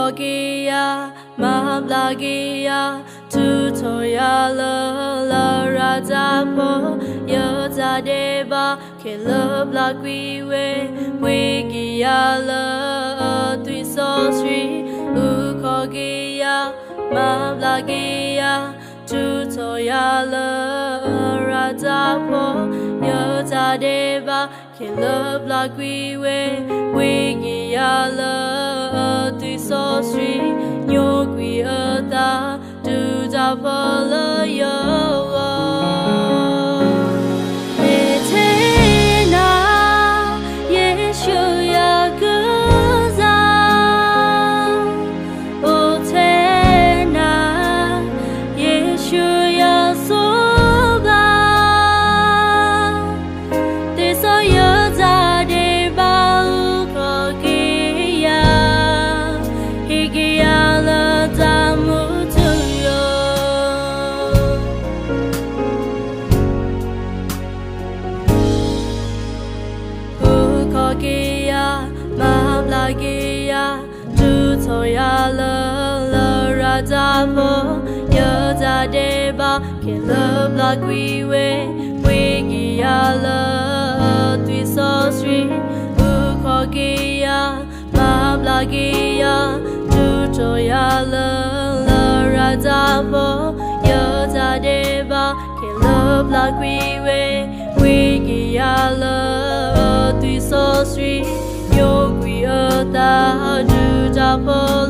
Kogia, Mahablagia, Tutorial, Rajapo, Yota Deva, Killa Blackwe, Wigiala, Twiso Sri, Ukogia, Mahablagia, Tutorial, Rajapo, Yota Deva, Killa Blackwe, Wigiala, Twiso Sri, Yogwi Ata, Dujapala Yo. Mahablagia, Tutorial, Rajapo, Yota Deva, Killa Blackwe, Wigiala, Twiso Sri, Ukogia, Mahablagia, Tutorial, Rajapo, Yota Deva, Killa Blackwe, Wigiala, Twiso Sri, Yogwi Ata, Dujapala.